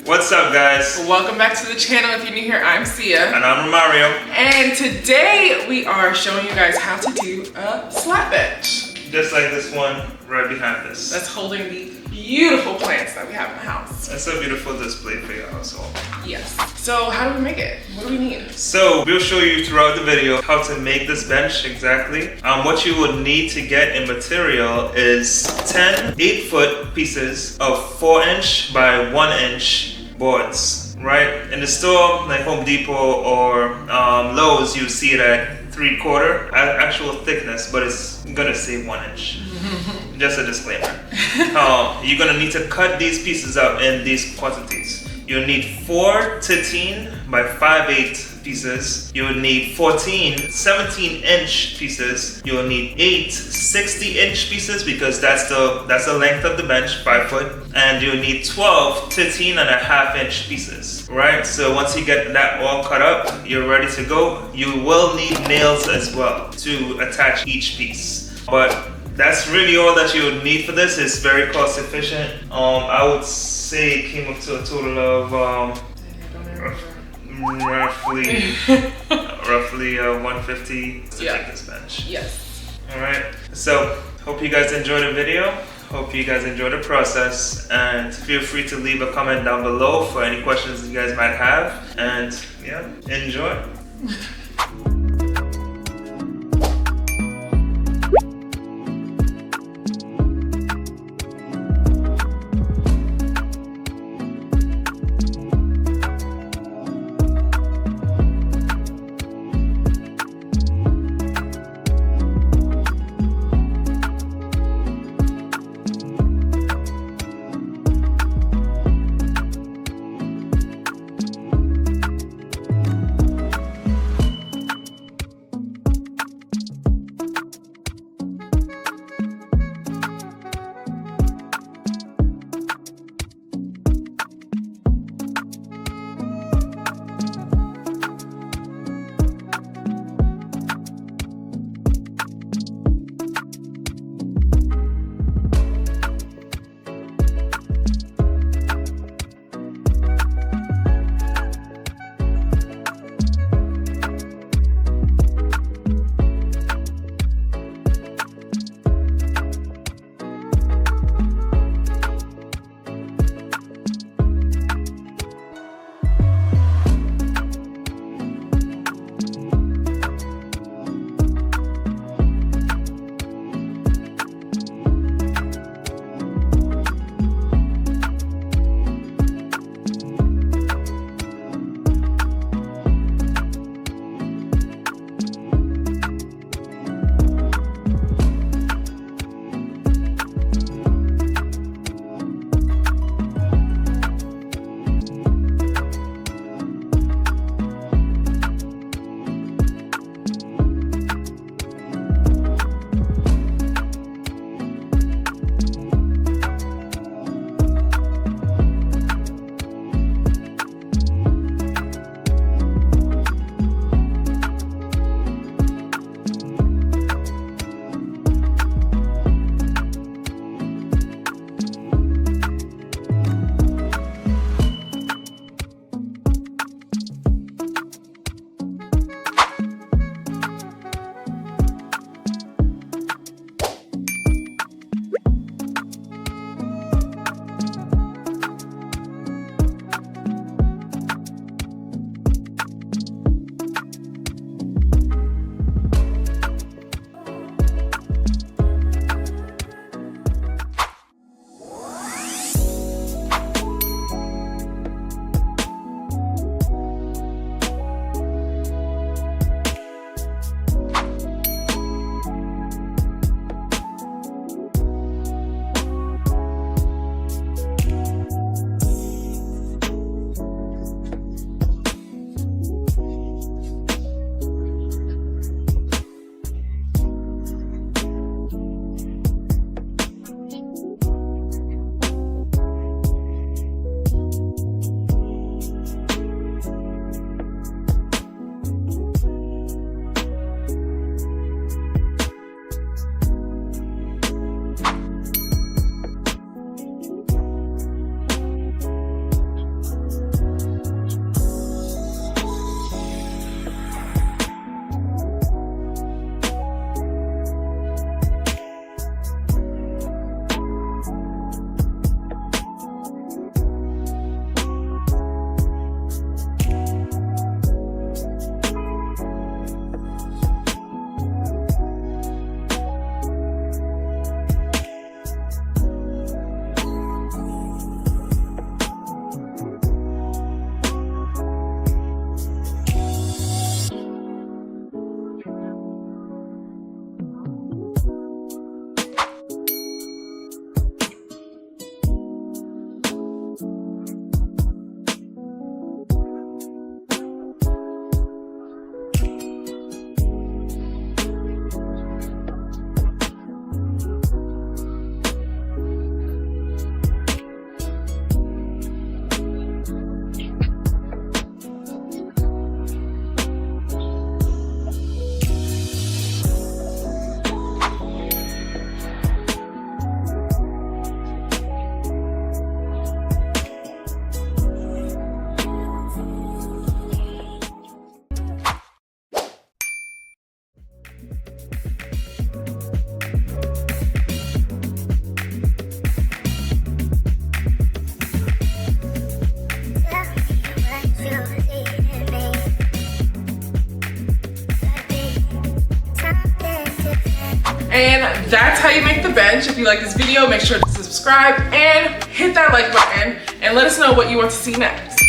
What's up, guys? Welcome back to the channel. If you're new here, I'm Sia. And I'm Mario. And today we are showing you guys how to do a slat bench. Just like this one right behind us. That's holding the beautiful plants that we have in the house. That's a beautiful display for your household. Yes. So how do we make it? What do we need? So we'll show you throughout the video how to make this bench exactly. What you would need to get in material is 10 8-foot pieces of 4-inch by 1-inch boards, right? In the store, like Home Depot or Lowe's, you see it at 3/4 actual thickness, but it's gonna say 1 inch. Just a disclaimer. You're gonna need to cut these pieces out in these quantities. You'll need 4 13 by 5/8 pieces. You'll need 14 17-inch pieces. You'll need 8 60-inch pieces because that's the length of the bench, 5 foot. And you'll need 12 13.5-inch pieces. Right? So once you get that all cut up, you're ready to go. You will need nails as well to attach each piece. But that's really all that you would need for this. It's very cost efficient. I would say it came up to a total of roughly 150 to take this bench. Yes. Alright, so hope you guys enjoyed the video. Hope you guys enjoyed the process, and feel free to leave a comment down below for any questions you guys might have. And yeah, enjoy. And that's how you make the bench. If you like this video, make sure to subscribe and hit that like button and let us know what you want to see next.